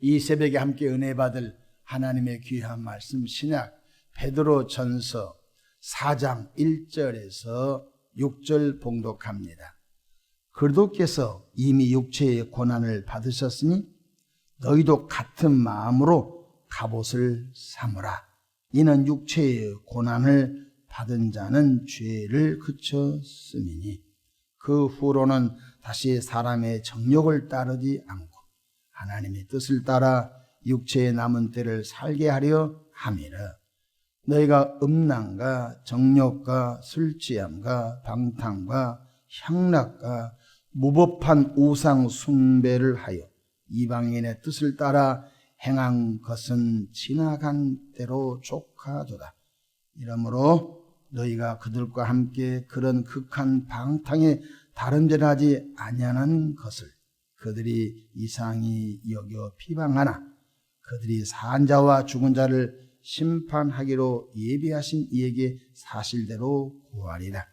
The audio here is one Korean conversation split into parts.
이 새벽에 함께 은혜 받을 하나님의 귀한 말씀 신약 베드로전서 4장 1절에서 6절 봉독합니다. 그리스도께서 이미 육체의 고난을 받으셨으니 너희도 같은 마음으로 갑옷을 삼으라. 이는 육체의 고난을 받은 자는 죄를 그쳤음이니 그 후로는 다시 사람의 정욕을 따르지 않고 하나님의 뜻을 따라 육체의 남은 때를 살게 하려 함이라. 너희가 음란과 정욕과 술 취함과 방탕과 향락과 무법한 우상 숭배를 하여 이방인의 뜻을 따라 행한 것은 지나간 때로 족하도다. 이러므로 너희가 그들과 함께 그런 극한 방탕에 다름질하지 아니하는 것을 그들이 이상히 여겨 비방하나 그들이 산 자와 죽은 자를 심판하기로 예비하신 이에게 사실대로 구하리라.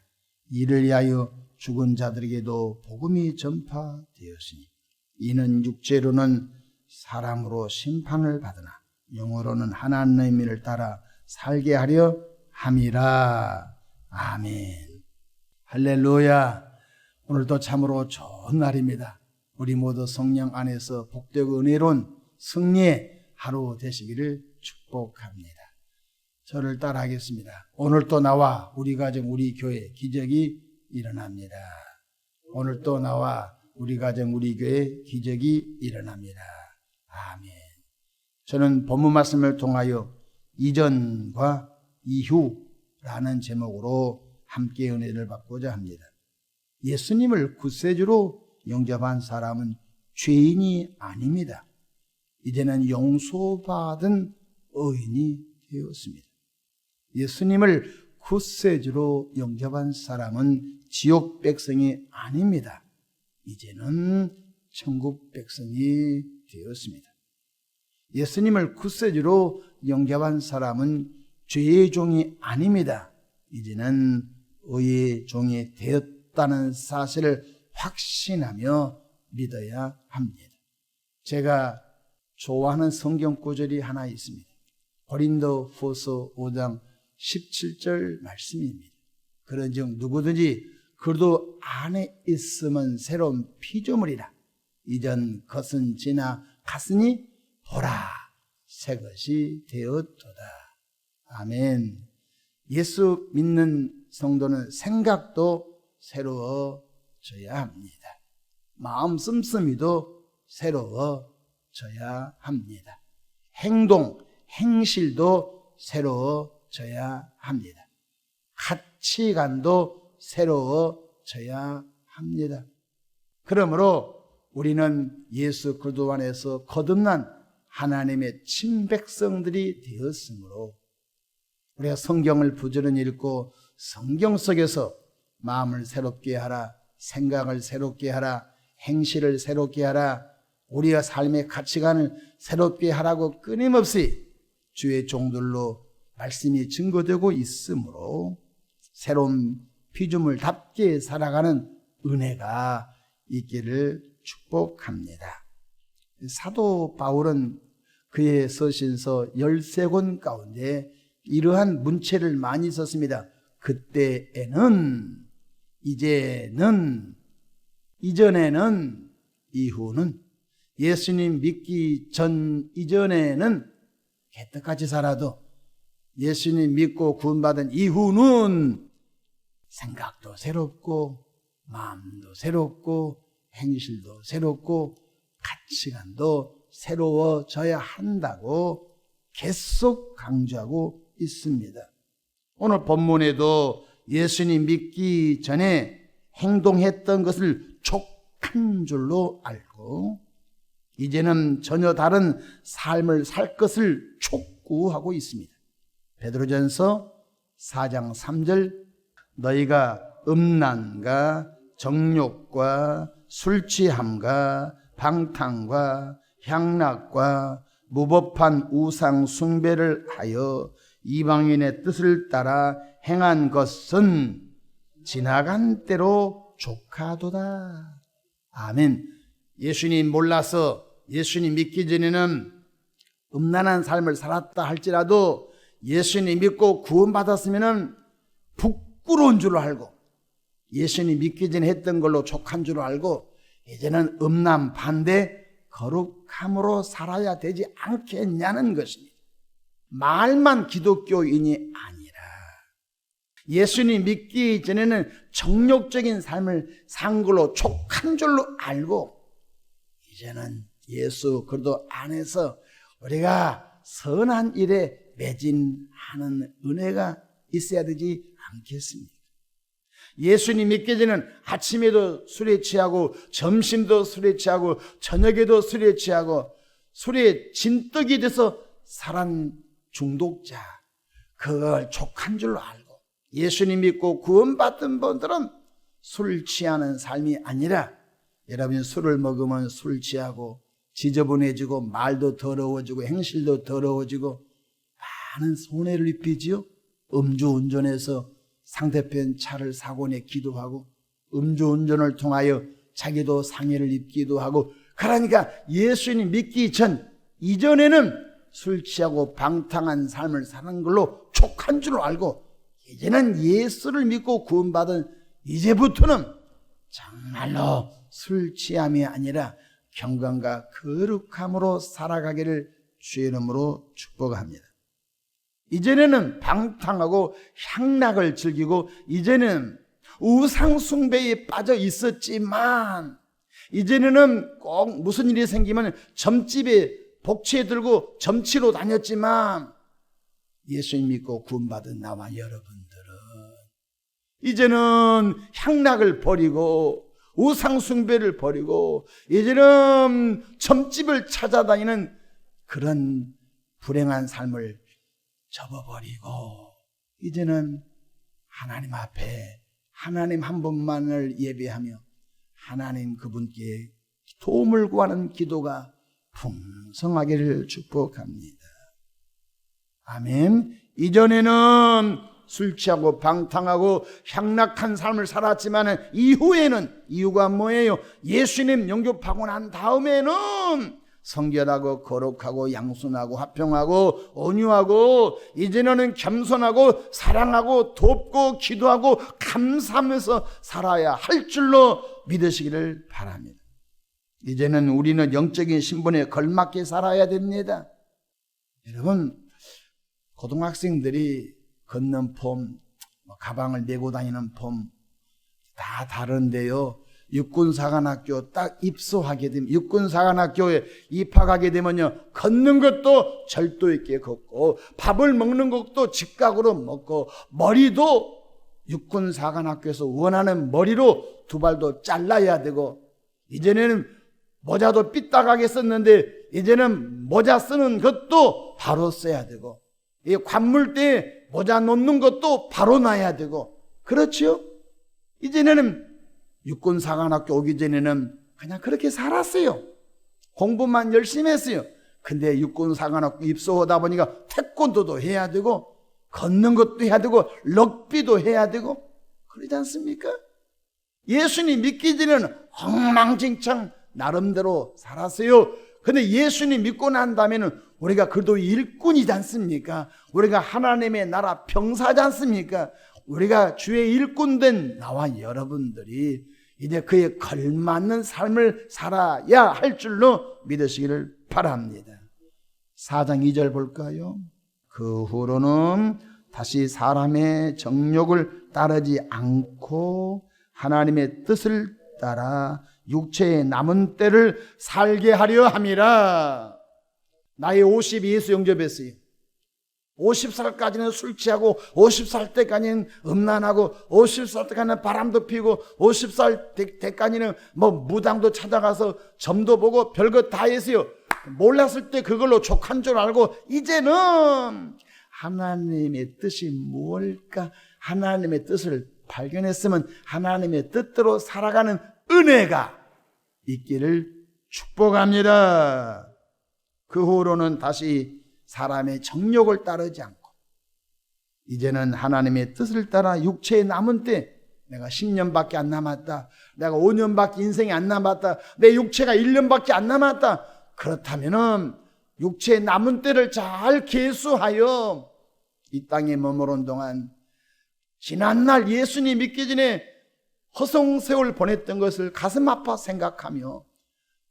이를 위하여 죽은 자들에게도 복음이 전파되었으니 이는 육체로는 사람으로 심판을 받으나 영으로는 하나님을 따라 살게 하려 함이라. 아멘. 할렐루야. 오늘도 참으로 좋은 날입니다. 우리 모두 성령 안에서 복되고 은혜로운 승리의 하루 되시기를 축복합니다. 저를 따라하겠습니다. 오늘 또 나와 우리 가정 우리 교회 기적이 일어납니다. 오늘 또 나와 우리 가정 우리 교회 기적이 일어납니다. 아멘. 저는 본문 말씀을 통하여 이전과 이후라는 제목으로 함께 은혜를 받고자 합니다. 예수님을 구세주로 영접한 사람은 죄인이 아닙니다. 이제는 용서받은 의인이 되었습니다. 예수님을 구세주로 영접한 사람은 지옥 백성이 아닙니다. 이제는 천국 백성이 되었습니다. 예수님을 구세주로 영접한 사람은 죄의 종이 아닙니다. 이제는 의의 종이 되었다는 사실을 확신하며 믿어야 합니다. 제가 좋아하는 성경 구절이 하나 있습니다. 고린도후서 5장 17절 말씀입니다. 그런즉 누구든지 그리스도 안에 있으면 새로운 피조물이라. 이전 것은 지나갔으니 보라 새 것이 되었도다. 아멘. 예수 믿는 성도는 생각도 새로워져야 합니다. 마음 씀씀이도 새로워져야 합니다. 행동, 행실도 새로워져야 합니다. 가치관도 새로워져야 합니다. 그러므로 우리는 예수 그리스도 안에서 거듭난 하나님의 친백성들이 되었으므로 우리가 성경을 부지런히 읽고 성경 속에서 마음을 새롭게 하라, 생각을 새롭게 하라, 행실을 새롭게 하라, 우리의 삶의 가치관을 새롭게 하라고 끊임없이 주의 종들로 말씀이 증거되고 있으므로 새로운 피조물답게 살아가는 은혜가 있기를 축복합니다. 사도 바울은 그의 서신서 13권 가운데 이러한 문체를 많이 썼습니다. 그때에는, 이제는, 이전에는, 이후는, 예수님 믿기 전 이전에는 개떡같이 살아도 예수님 믿고 구원받은 이후는 생각도 새롭고 마음도 새롭고 행실도 새롭고 가치관도 새로워져야 한다고 계속 강조하고 있습니다. 오늘 본문에도 예수님 믿기 전에 행동했던 것을 족한 줄로 알고 이제는 전혀 다른 삶을 살 것을 촉구하고 있습니다. 베드로전서 4장 3절 너희가 음란과 정욕과 술취함과 방탕과 향락과 무법한 우상 숭배를 하여 이방인의 뜻을 따라 행한 것은 지나간 때로 족하도다. 아멘. 예수님 몰라서 예수님 믿기 전에는 음란한 삶을 살았다 할지라도 예수님 믿고 구원받았으면 부끄러운 줄 알고 예수님 믿기 전에 했던 걸로 족한 줄 알고 이제는 음란 반대 거룩함으로 살아야 되지 않겠냐는 것입니다. 말만 기독교인이 아니라 예수님 믿기 전에는 정욕적인 삶을 산 걸로 족한 줄로 알고 이제는 예수 그리스도 안에서 우리가 선한 일에 매진하는 은혜가 있어야 되지 않겠습니까? 예수님 믿기 전에는 아침에도 술에 취하고 점심도 술에 취하고 저녁에도 술에 취하고 술에 진떡이 돼서 살한 중독자, 그걸 족한 줄로 알고 예수님 믿고 구원받은 분들은 술 취하는 삶이 아니라 여러분이 술을 먹으면 술 취하고 지저분해지고 말도 더러워지고 행실도 더러워지고 많은 손해를 입히지요. 음주운전해서 상대편 차를 사고 내기도 하고 음주운전을 통하여 자기도 상해를 입기도 하고 그러니까 예수님 믿기 이전에는 술 취하고 방탕한 삶을 사는 걸로 족한 줄 알고 이제는 예수를 믿고 구원받은 이제부터는 정말로 술 취함이 아니라 경건과 거룩함으로 살아가기를 주의 이름으로 축복합니다. 이전에는 방탕하고 향락을 즐기고 이제는 우상숭배에 빠져 있었지만 이제는 꼭 무슨 일이 생기면 점집에 복채 들고 점치러 다녔지만 예수님 믿고 구원받은 나와 여러분들은 이제는 향락을 버리고 우상숭배를 버리고 이제는 점집을 찾아다니는 그런 불행한 삶을 접어버리고 이제는 하나님 앞에 하나님 한 분만을 예배하며 하나님 그분께 도움을 구하는 기도가 풍성하기를 축복합니다. 아멘. 이전에는 술 취하고 방탕하고 향락한 삶을 살았지만 이유가 뭐예요? 예수님 영접하고 난 다음에는 성결하고 거룩하고 양순하고 화평하고 온유하고 이제는 겸손하고 사랑하고 돕고 기도하고 감사하면서 살아야 할 줄로 믿으시기를 바랍니다. 이제는 우리는 영적인 신분에 걸맞게 살아야 됩니다. 여러분, 고등학생들이 걷는 폼, 가방을 메고 다니는 폼 다 다른데요. 육군사관학교 딱 입소하게 되면 육군사관학교에 입학하게 되면요 걷는 것도 절도 있게 걷고 밥을 먹는 것도 직각으로 먹고 머리도 육군사관학교에서 원하는 머리로 두 발도 잘라야 되고 이전에는 모자도 삐딱하게 썼는데 이제는 모자 쓰는 것도 바로 써야 되고 이 관물대에 모자 놓는 것도 바로 놔야 되고 그렇지요? 이제는 육군사관학교 오기 전에는 그냥 그렇게 살았어요. 공부만 열심히 했어요. 근데 육군사관학교 입소하다 보니까 태권도도 해야 되고 걷는 것도 해야 되고 럭비도 해야 되고 그러지 않습니까? 예수님 믿기 전에는 엉망진창 나름대로 살았어요. 근데 예수님 믿고 난 다음에는 우리가 그래도 일꾼이지 않습니까? 우리가 하나님의 나라 병사지 않습니까? 우리가 주의 일꾼 된 나와 여러분들이 이제 그에 걸맞는 삶을 살아야 할 줄로 믿으시기를 바랍니다. 4장 2절 볼까요? 그 후로는 다시 사람의 정욕을 따르지 않고 하나님의 뜻을 따라 육체의 남은 때를 살게 하려 함이라. 나이 50 예수 영접했어요. 50살까지는 술 취하고 50살 때까지는 음란하고 50살 때까지는 바람도 피고 50살 때까지는 무당도 찾아가서 점도 보고 별것 다 했어요. 몰랐을 때 그걸로 족한 줄 알고 이제는 하나님의 뜻이 무엇일까? 하나님의 뜻을 발견했으면 하나님의 뜻대로 살아가는 은혜가 있기를 축복합니다. 그 후로는 다시 사람의 정욕을 따르지 않고 이제는 하나님의 뜻을 따라 육체에 남은 때 내가 10년밖에 안 남았다. 내가 5년밖에 인생이 안 남았다. 내 육체가 1년밖에 안 남았다. 그렇다면은 육체의 남은 때를 잘 계수하여 이 땅에 머무른 동안 지난날 예수님 믿기 전에 허송세월 보냈던 것을 가슴 아파 생각하며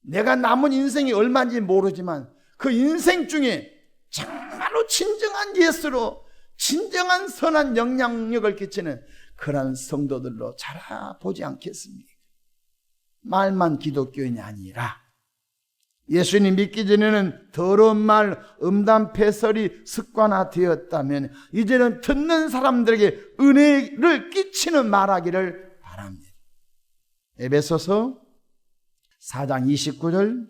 내가 남은 인생이 얼마인지 모르지만 그 인생 중에 정말로 진정한 예수로 진정한 선한 영향력을 끼치는 그런 성도들로 자라보지 않겠습니까? 말만 기독교인이 아니라 예수님 믿기 전에는 더러운 말, 음담패설이 습관화되었다면 이제는 듣는 사람들에게 은혜를 끼치는 말하기를 바랍니다. 에베소서 4장 29절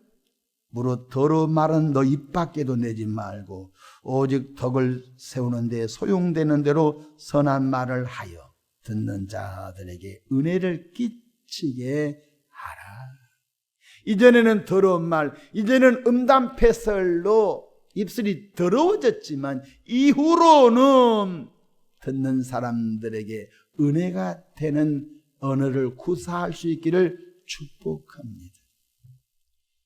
무릇 더러운 말은 너 입 밖에도 내지 말고 오직 덕을 세우는 데 소용되는 대로 선한 말을 하여 듣는 자들에게 은혜를 끼치게 하라. 이전에는 더러운 말, 이제는 음담패설로 입술이 더러워졌지만 이후로는 듣는 사람들에게 은혜가 되는 언어를 구사할 수 있기를 축복합니다.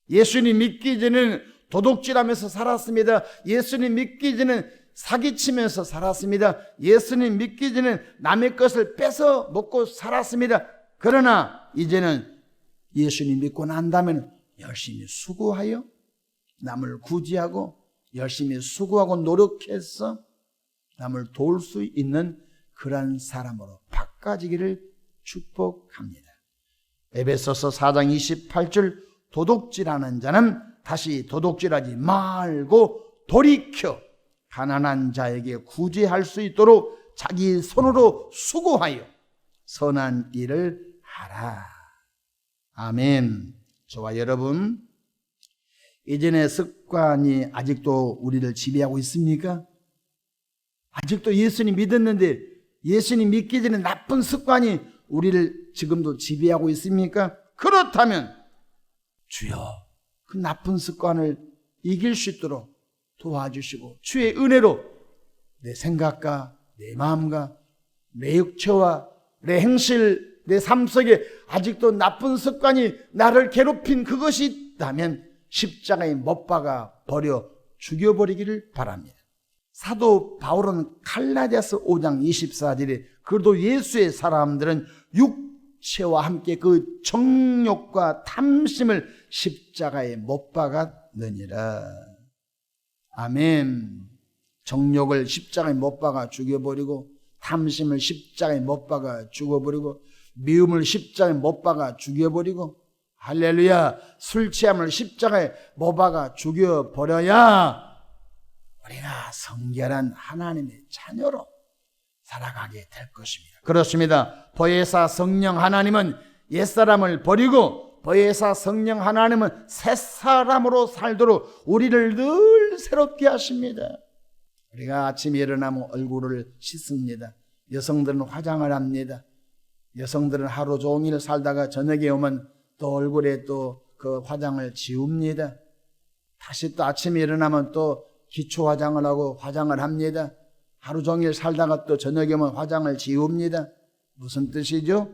예수님 믿기 전에는 도둑질하면서 살았습니다. 예수님 믿기 전에는 사기치면서 살았습니다. 예수님 믿기 전에는 남의 것을 뺏어 먹고 살았습니다. 그러나 이제는 예수님 믿고 난다면 열심히 수고하여 남을 구제하고 열심히 수고하고 노력해서 남을 도울 수 있는 그러한 사람으로 바꿔지기를 축복합니다. 에베소서 4장 28절 도둑질하는 자는 다시 도둑질하지 말고 돌이켜 가난한 자에게 구제할 수 있도록 자기 손으로 수고하여 선한 일을 하라. 아멘. 저와 여러분, 이전의 습관이 아직도 우리를 지배하고 있습니까? 아직도 예수님 믿었는데 예수님 믿기 전에 나쁜 습관이 우리를 지금도 지배하고 있습니까? 그렇다면 주여 그 나쁜 습관을 이길 수 있도록 도와주시고 주의 은혜로 내 생각과 내 마음과 내 육체와 내 행실, 내 삶 속에 아직도 나쁜 습관이 나를 괴롭힌 그것이 있다면 십자가에 못 박아 버려 죽여버리기를 바랍니다. 사도 바울은 갈라디아서 5장 24절에 그래도 예수의 사람들은 육체와 함께 그 정욕과 탐심을 십자가에 못 박았느니라. 아멘. 정욕을 십자가에 못 박아 죽여버리고 탐심을 십자가에 못 박아 죽여버리고 미움을 십자가에 못 박아 죽여버리고 할렐루야 술 취함을 십자가에 못 박아 죽여버려야 우리가 성결한 하나님의 자녀로 살아가게 될 것입니다. 그렇습니다. 보혜사 성령 하나님은 옛사람을 버리고 보혜사 성령 하나님은 새사람으로 살도록 우리를 늘 새롭게 하십니다. 우리가 아침에 일어나면 얼굴을 씻습니다. 여성들은 화장을 합니다. 여성들은 하루 종일 살다가 저녁에 오면 또 얼굴에 또 그 화장을 지웁니다. 다시 또 아침에 일어나면 또 기초 화장을 하고 화장을 합니다. 하루 종일 살다가 또 저녁에 오면 화장을 지웁니다. 무슨 뜻이죠?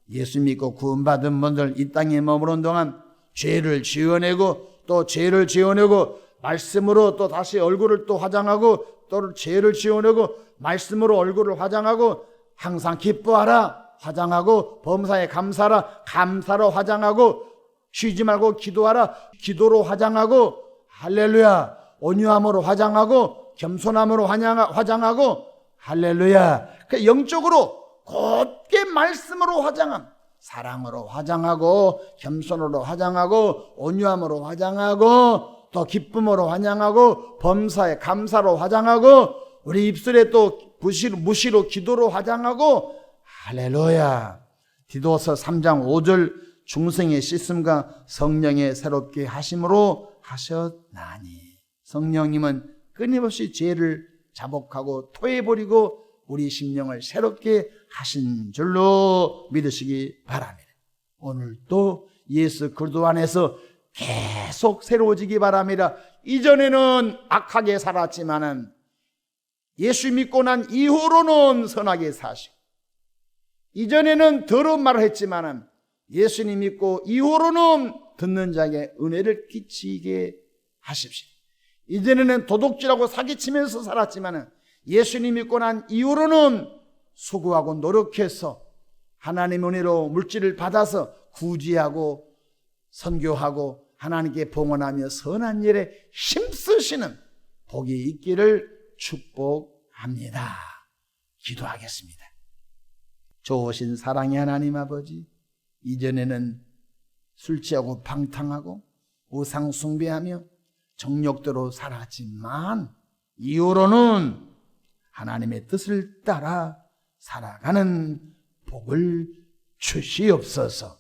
예수 믿고 구원받은 분들 이 땅에 머무는 동안 죄를 지어내고 또 죄를 지어내고 말씀으로 또 다시 얼굴을 또 화장하고 또 죄를 지어내고 말씀으로 얼굴을 화장하고 항상 기뻐하라 화장하고 범사에 감사하라 감사로 화장하고 쉬지 말고 기도하라 기도로 화장하고 할렐루야 온유함으로 화장하고 겸손함으로 화장하고 할렐루야 영적으로 곧게 말씀으로 화장함 사랑으로 화장하고 겸손으로 화장하고 온유함으로 화장하고 또 기쁨으로 화장하고 범사에 감사로 화장하고 우리 입술에 또 무시로 기도로 화장하고 할렐루야 디도서 3장 5절 중생의 씻음과 성령의 새롭게 하심으로 하셨나니 성령님은 끊임없이 죄를 자복하고 토해버리고 우리 심령을 새롭게 하신 줄로 믿으시기 바랍니다. 오늘도 예수 그리스도 안에서 계속 새로워지기 바랍니다. 이전에는 악하게 살았지만은 예수 믿고 난 이후로는 선하게 사시고 이전에는 더러운 말을 했지만은 예수님 믿고 이후로는 듣는 자에게 은혜를 끼치게 하십시오. 이전에는 도둑질하고 사기치면서 살았지만 예수님 믿고 난 이후로는 수고하고 노력해서 하나님의 은혜로 물질을 받아서 구제하고 선교하고 하나님께 봉헌하며 선한 일에 힘쓰시는 복이 있기를 축복합니다. 기도하겠습니다. 좋으신 사랑의 하나님 아버지, 이전에는 술 취하고 방탕하고 우상 숭배하며 정욕대로 살았지만 이후로는 하나님의 뜻을 따라 살아가는 복을 주시옵소서.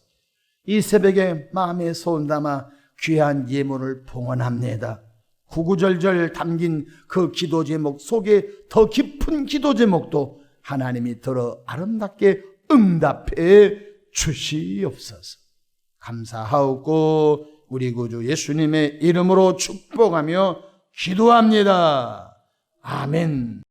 이 새벽에 마음에 소원 담아 귀한 예물을 봉헌합니다. 구구절절 담긴 그 기도 제목 속에 더 깊은 기도 제목도 하나님이 들어 아름답게 응답해 주시옵소서. 감사하옵고 우리 구주 예수님의 이름으로 축복하며 기도합니다. 아멘.